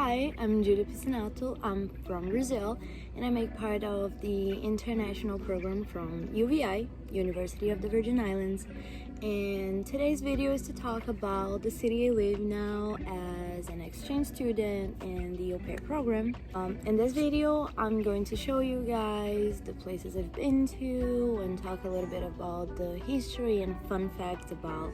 Hi, I'm Judy Piscinato. I'm from Brazil and I make part of the international program from UVI, University of the Virgin Islands. And today's video is to talk about the city I live now as an exchange student in the au pair program. In this video, I'm going to show you guys the places I've been to and talk a little bit about the history and fun facts about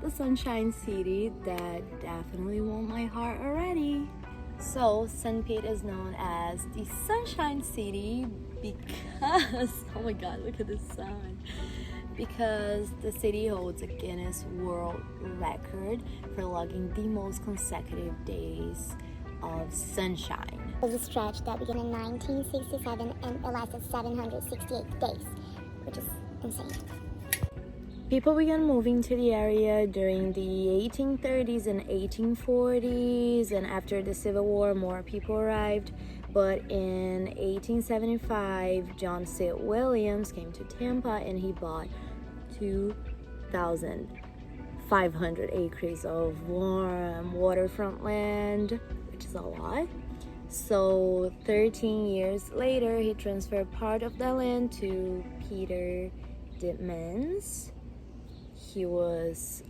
the Sunshine City that definitely won my heart already. So, St. Pete is known as the Sunshine City because, oh my god, look at this sign. Because the city holds a Guinness World Record for logging the most consecutive days of sunshine. It was a stretch that began in 1967 and it lasted 768 days, which is insane. People began moving to the area during the 1830s and 1840s, and after the Civil War, more people arrived. But in 1875, John C. Williams came to Tampa and he bought 2,500 acres of warm waterfront land, which is a lot. So 13 years later, he transferred part of the land to Peter Dittmans. He was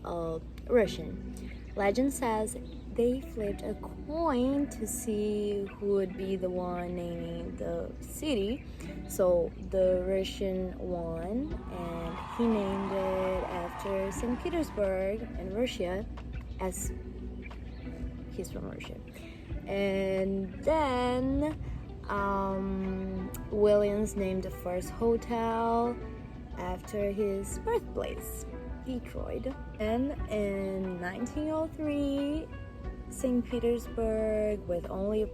Russian. Legend says they flipped a coin to see who would be the one naming the city. So the Russian won, and he named it after St. Petersburg in Russia, as he's from Russia. And then Williams named the first hotel after his birthplace, Detroit. And in 1903, St. Petersburg, with only a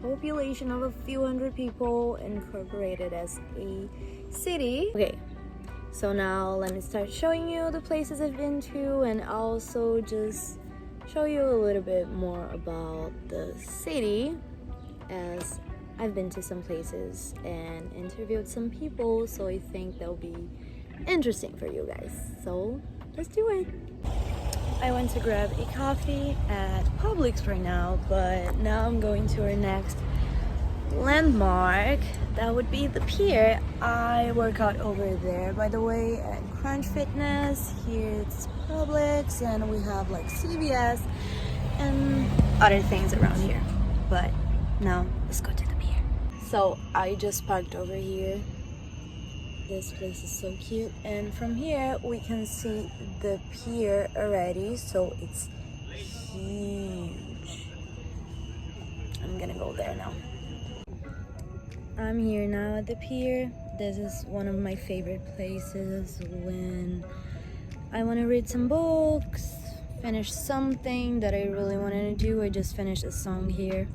population of a few hundred people, incorporated as a city. Okay, so now let me start showing you the places I've been to and also just show you a little bit more about the city, as I've been to some places and interviewed some people, so I think that'll be interesting for you guys. So let's do it. I went to grab a coffee at Publix right now, but now I'm going to our next landmark. That would be the pier. I work out over there, by the way, at Crunch Fitness. Here it's Publix, and we have like CVS and other things around here. But now let's go to the pier. So I just parked over here. This place is so cute, and from here we can see the pier already, so it's huge. I'm gonna go there now. I'm here now at the pier. This is one of my favorite places when I want to read some books, finish something that I really wanted to do. I just finished a song here,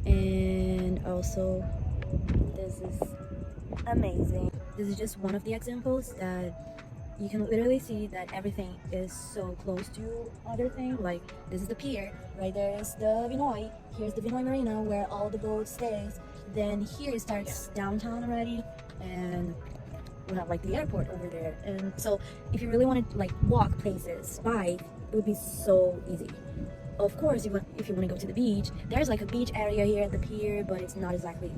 and also this is amazing. This is just one of the examples that you can literally see that everything is so close to other things. Like, this is the pier, right there is the Vinoy. Here's the Vinoy Marina where all the boats stays. Then here it starts downtown already, and we have like the airport over there. And so if you really want to like walk places, bike, it would be so easy. Of course, if you want to go to the beach, there's like a beach area here at the pier, but it's not exactly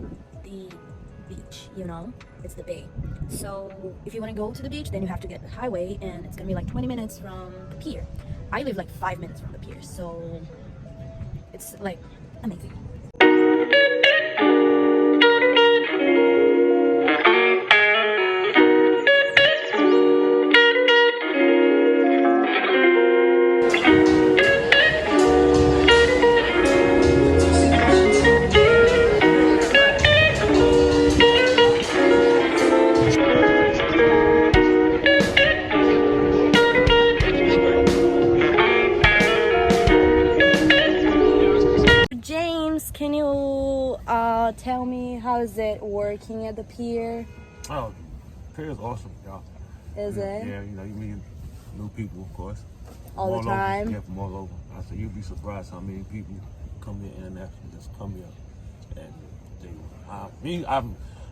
the beach, you know, it's the bay. So if you want to go to the beach, then you have to get the highway, and it's gonna be like 20 minutes from the pier. I live like 5 minutes from the pier, so it's like amazing. Can you tell me how is it working at the pier? Oh, pier is awesome, y'all. Is it? Yeah, you know, you meet new people, of course. All the time? Yeah, from all over. I said, you'd be surprised how many people come here internationally, just come here. And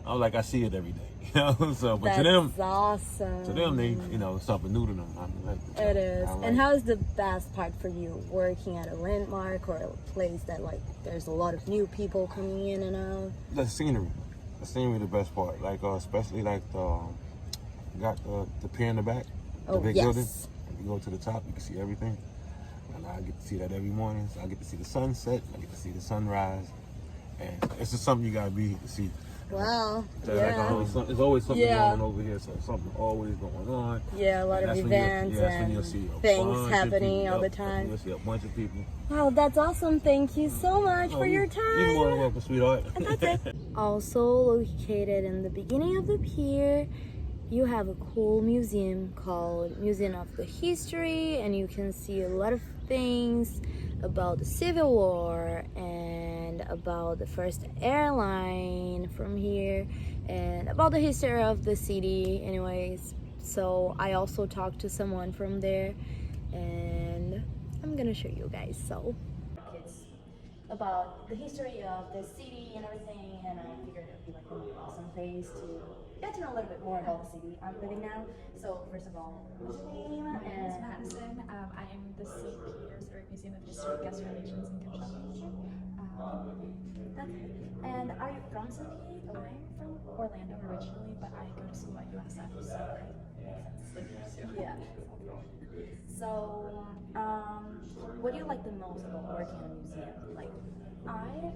I was like, I see it every day. You know, so but That's to them, awesome. they, you know, something new to them. I like It is. I like And how is the best part for you working at a landmark or a place that like there's a lot of new people coming in and out? the scenery. The scenery, the best part. Like especially like got the pier in the back, the Oh, big yes. building. If you go to the top, you can see everything. And I get to see that every morning. So I get to see the sunset. I get to see the sunrise. And it's just something you gotta be to see. Wow. So Yeah. like, there's always something Yeah. going on over here. So something always going on. Yeah, a lot And of that's when events that's when and you'll see a things bunch of happening people. all the Yep, that's when time. you'll see a bunch of people. Wow, that's awesome. Thank you so much for your time. You're more than welcome, sweetheart. And that's it. Also located in the beginning of the pier, you have a cool museum called Museum of the History, and you can see a lot of things about the Civil War and about the first airline from here and about the history of the city anyways. So I also talked to someone from there and I'm gonna show you guys. So kids about the history of the city and everything, and I figured it would be like an awesome place to get to know a little bit more about the city I'm living now. So first of all, what's your name? My name is Madison. I am the St. Petersburg Museum of History Guest Relations and Gift Shop Manager. That's it. And are you from St. Pete or? I'm from Orlando originally, but I go to school at USF, so it makes sense to live here too. Yeah. So, what do you like the most about working in a museum? Like, I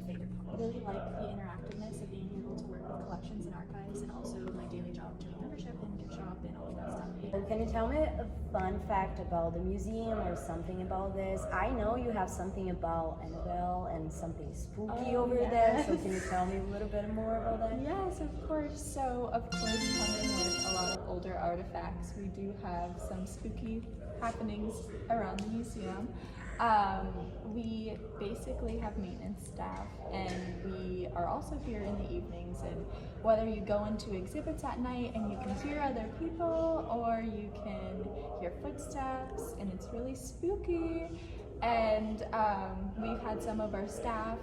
really like the interactiveness of being able to work with collections and archives, and also my daily job doing membership and gift shop and all of that stuff. can you tell me a fun fact about the museum or something about this? I know you have something about Annabelle and something spooky over there, so can you tell me a little bit more about that? Yes, of course. So, of course, coming with a lot of older artifacts, we do have some spooky happenings around the museum. We basically have maintenance staff, and we are also here in the evenings, and whether you go into exhibits at night and you can hear other people, or you can hear footsteps, and it's really spooky. And we've had some of our staff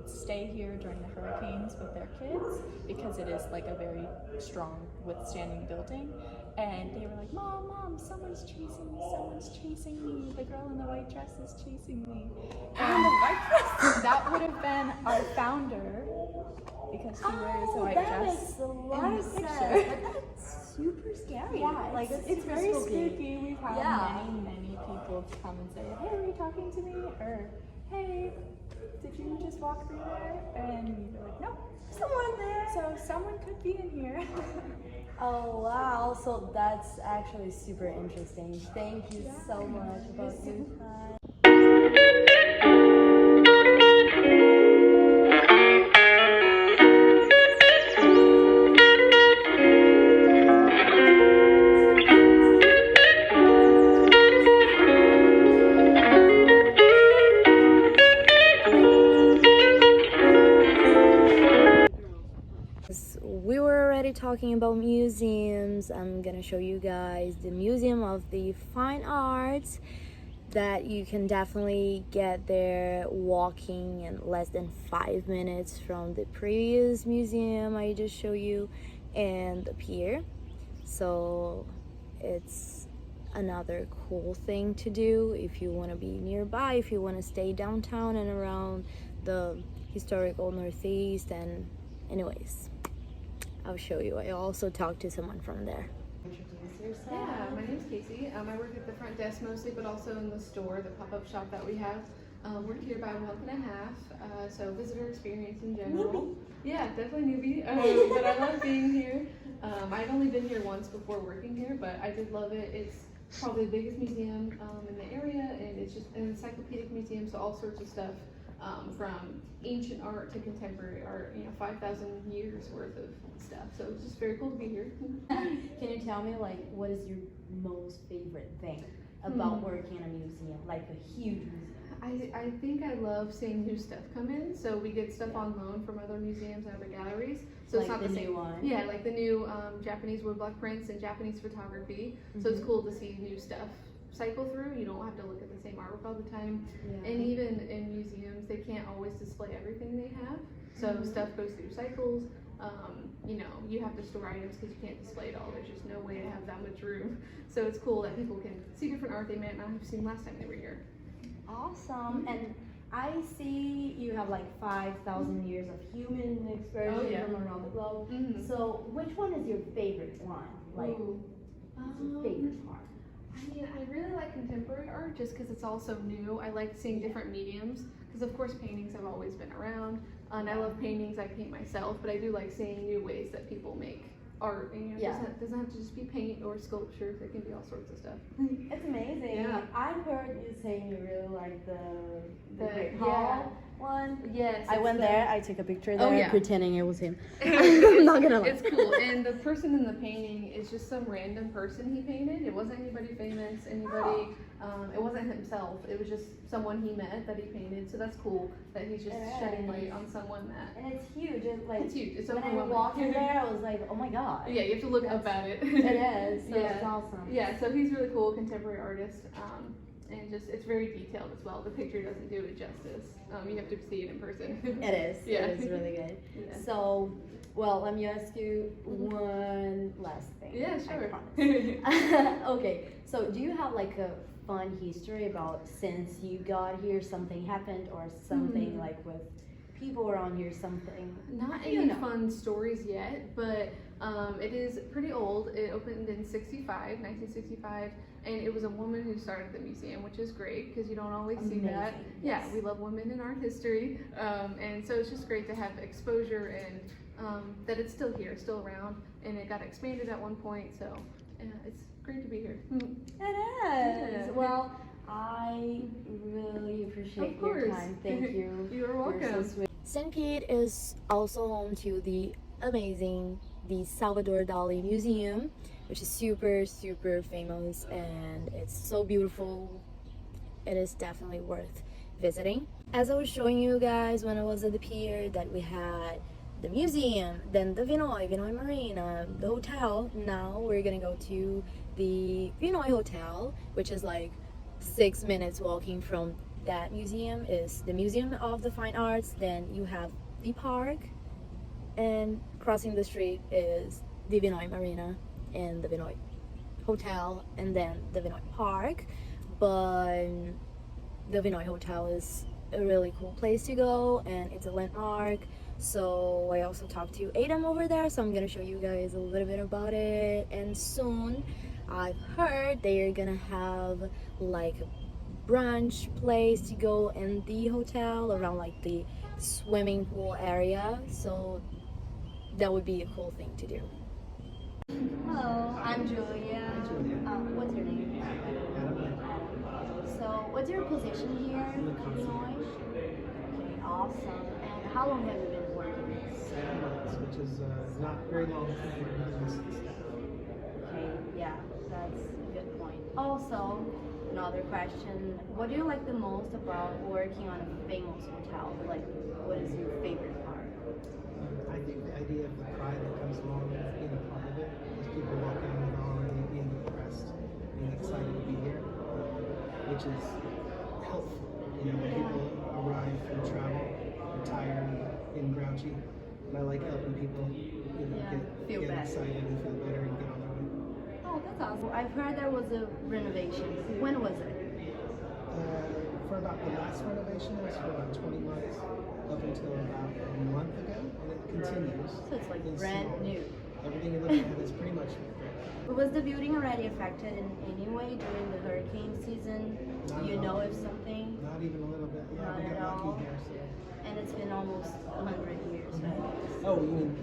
stay here during the hurricanes with their kids because it is like a very strong withstanding building, and they were like, mom, someone's chasing me, the girl in the white dress is chasing me. And that would have been our founder because she wears a white that dress makes a lot in of the sense. picture. But that's super scary. Yeah, like it's super very spooky. We've had Yeah. many people come and say, hey, are you talking to me? Or, hey, did you just walk through there? And you're like, no, Someone there. so someone could be in here. Oh wow, so that's actually super interesting. Thank you so much about your time. We were already talking about museums. I'm gonna show you guys the Museum of the Fine Arts that you can definitely get there walking in less than 5 minutes from the previous museum I just showed you and the pier. So it's another cool thing to do if you want to be nearby, if you want to stay downtown and around the historical Northeast. And anyways, I'll show you. I also talked to someone from there. Introduce yourself. Yeah, my name's Casey. I work at the front desk mostly, but also in the store, the pop-up shop that we have. We're here about a month and a half, so visitor experience in general. Newbie. Yeah, definitely newbie, but I love being here. I've only been here once before working here, but I did love it. It's probably the biggest museum in the area, and it's just an encyclopedic museum, so all sorts of stuff. From ancient art to contemporary art, 5,000 years worth of stuff. So it's just very cool to be here. Can you tell me, like, what is your most favorite thing about working in a museum, like a huge museum? I think I love seeing new stuff come in. So we get stuff on loan from other museums and other galleries. So Like it's not the the same new one? Yeah, like the new Japanese woodblock prints and Japanese photography. So it's cool to see new stuff cycle through. You don't have to look at the same artwork all the time. Yeah. And even in museums, they can't always display everything they have. So stuff goes through cycles. you know, you have to store items because you can't display it all. There's just no way to have that much room. So it's cool that people can see different art they may not have seen last time they were here. Awesome. And I see you have like 5,000 years of human expression Oh, yeah. from around the globe. Mhm. So which one is your favorite one? Like, Ooh. what's your favorite part? I mean, I really like contemporary art just because it's all so new. I like seeing different mediums because, of course, paintings have always been around. And I love paintings. I paint myself, but I do like seeing new ways that people make art. And, you know, Yeah. it doesn't have to just be paint or sculpture. It can be all sorts of stuff. It's amazing. Yeah. I heard you saying you really like the Great yeah. Hall one. Yes. I it's went the- there. I took a picture Oh, there, yeah. pretending it was him. It's- I'm not gonna lie. It's cool. And the person in the painting is just some random person he painted. It wasn't anybody famous, anybody, it wasn't himself. It was just someone he met that he painted. So that's cool that he's just It shedding is. light on someone that. And it's huge. It's like It's huge. It's when I overwhelming. walked in there, I was like, oh my god. Yeah, you have to look up at it. It is. So Yeah. it's awesome. Yeah, so he's really cool, contemporary artist, and just it's very detailed as well. The picture doesn't do it justice. You have to see it in person. It is. Yeah. It is really good. Yeah. So, well, let me ask you one last thing. Yeah, I sure. promise. Okay. So, do you have like a fun history about since you got here, something happened, or something like with people around here, something? Not You any know. fun stories yet, but it is pretty old. It opened in 1965, and it was a woman who started the museum, which is great because you don't always see that. Amazing, Yeah, yes. we love women in art history, and so it's just great to have exposure and that it's still here, still around, and it got expanded at one point, so it's great to be here. It is. Yeah. Well, I really appreciate Of your course. time. Thank you. You are You're welcome. so sweet. St. Pete is also home to the amazing the Salvador Dali Museum, which is super famous, and it's so beautiful. It is definitely worth visiting. As I was showing you guys when I was at the pier, that we had the museum, then the Vinoy Marina, the hotel. Now we're gonna go to the Vinoy Hotel, which is like 6 minutes walking from that museum. Is the Museum of the Fine Arts. Then you have the park, and crossing the street is the Vinoy Marina and the Vinoy Hotel, and then the Vinoy Park. But the Vinoy Hotel is a really cool place to go, and it's a landmark. So I also talked to Adam over there, so I'm gonna show you guys a little bit about it. And soon I've heard they're gonna have like a brunch place to go in the hotel around like the swimming pool area, so that would be a cool thing to do. Hello, I'm Julia. What's your name? So, what's your position here in Illinois? Okay, awesome. And how long have you been working this? 7 months, which is not very long for this staff. Okay, yeah, that's a good point. Also, another question: what do you like the most about working on a famous hotel? Like, what is your favorite part? I think the idea of the pride that comes along with being a part of it, is people walking in already being impressed, being excited to be here, which is helpful. You know, when people arrive from travel, they're tired and grouchy, and I like helping people, you know, Feel get better. excited and feel better and get on their way. Oh, that's awesome. I've heard there was a renovation. When was it? For about the last renovation, it was for about 20 months, up until about a month ago, and it continues. So it's like It's brand small. new. Everything you're looking at is pretty much brand Was the building already affected in any way during the hurricane season? Not Do you at know all. if something? new. Not even a little bit. Yeah, Not we at got all. lucky here. So. And it's been almost 100 years, right? Oh, you mean?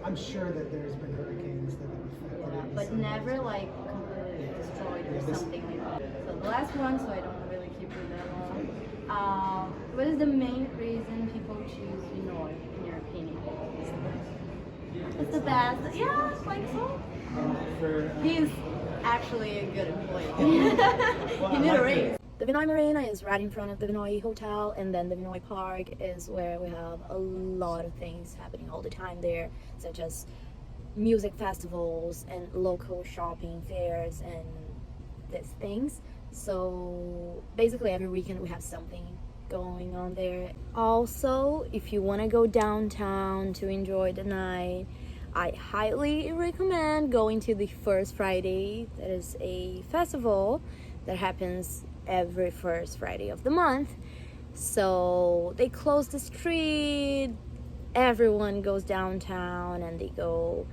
I'm sure that there's been hurricanes that have affected Yeah, it. but Some- never like completely destroyed or Yeah, this- something like that. So the last one, so I don't really keep it that long. What is the main reason people choose Vinoy, in your opinion? It's the best. Yeah, I think so. For, He's actually a good employee. Well, He I need like a raise. it. The Vinoy Marina is right in front of the Vinoy Hotel, and then the Vinoy Park is where we have a lot of things happening all the time there, such as music festivals and local shopping fairs and these things. So basically every weekend we have something going on there. Also, if you want to go downtown to enjoy the night, I highly recommend going to the First Friday. That is a festival that happens every first Friday of the month. So they close the street, everyone goes downtown and they go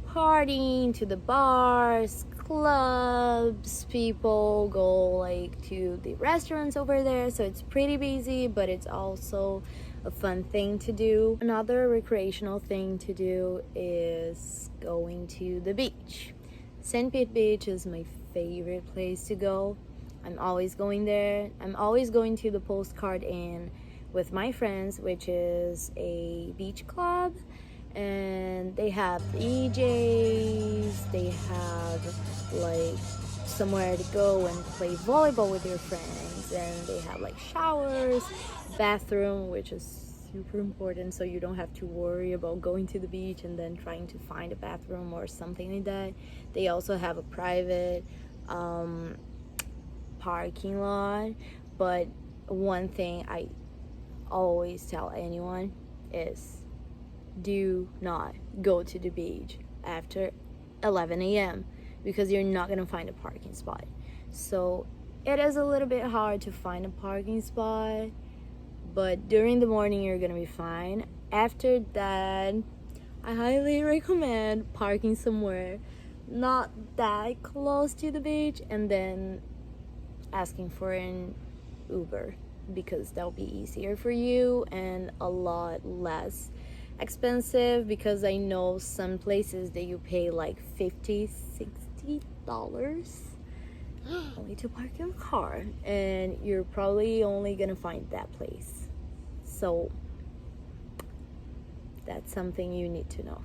partying to the bars, clubs, people go like to the restaurants over there, so it's pretty busy, but it's also a fun thing to do. Another recreational thing to do is going to the beach. St. Pete Beach is my favorite place to go. I'm always going there. I'm always going to the Postcard Inn with my friends, which is a beach club, and they have DJs, they have like somewhere to go and play volleyball with your friends, and they have like showers, bathroom, which is super important, so you don't have to worry about going to the beach and then trying to find a bathroom or something like that. They also have a private parking lot, but one thing I always tell anyone is do not go to the beach after 11 a.m. because you're not gonna find a parking spot. So it is a little bit hard to find a parking spot, but during the morning you're gonna be fine. After that, I highly recommend parking somewhere not that close to the beach and then asking for an Uber, because that'll be easier for you and a lot less expensive, because I know some places that you pay like $50-$60 only to park your car, and you're probably only gonna find that place. So that's something you need to know.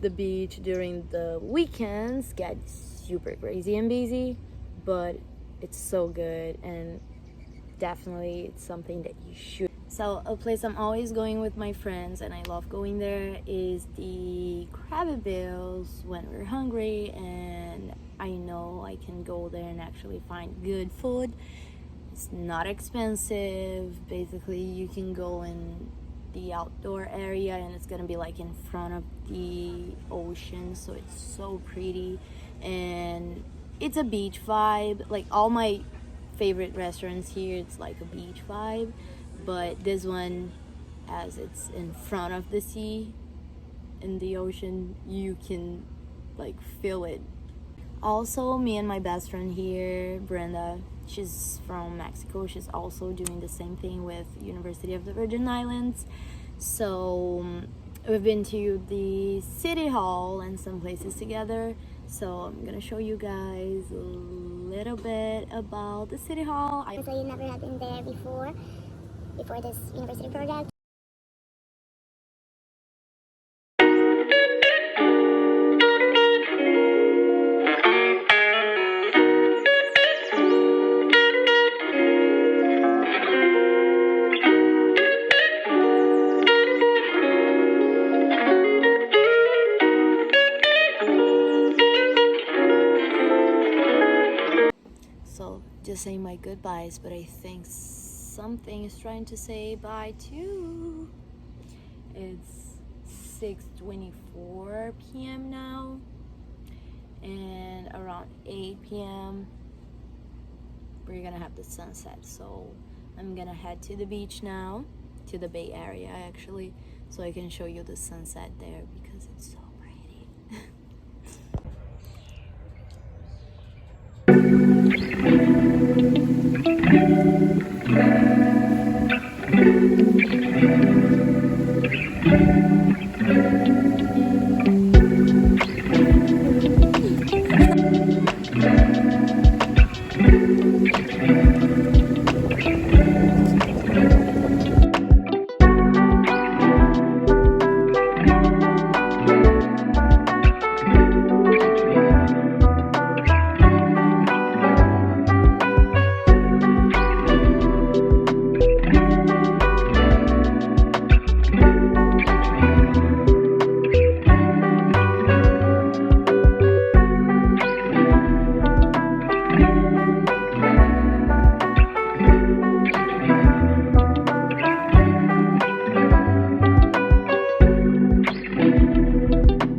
The beach during the weekends gets super crazy and busy, but it's so good, and definitely it's something that you should. So a place I'm always going with my friends and I love going there is the Krabby when we're hungry and I know I can go there and actually find good food. It's not expensive. Basically you can go in the outdoor area and it's gonna be like in front of the ocean, so it's so pretty and it's a beach vibe. Like all my favorite restaurants here, it's like a beach vibe, but this one, as it's in front of the sea in the ocean, you can like feel it. Also, me and my best friend here, Brenda, she's from Mexico, she's also doing the same thing with University of the Virgin Islands. So we've been to the city hall and some places together, so I'm gonna show you guys a little bit about the city hall. So you never have been there before this university project? So just saying my goodbyes, but I think something is trying to say bye too. It's 6:24 p.m. now, and around 8 p.m. we're gonna have the sunset. So I'm gonna head to the beach now, to the Bay Area actually, so I can show you the sunset there because it's so pretty.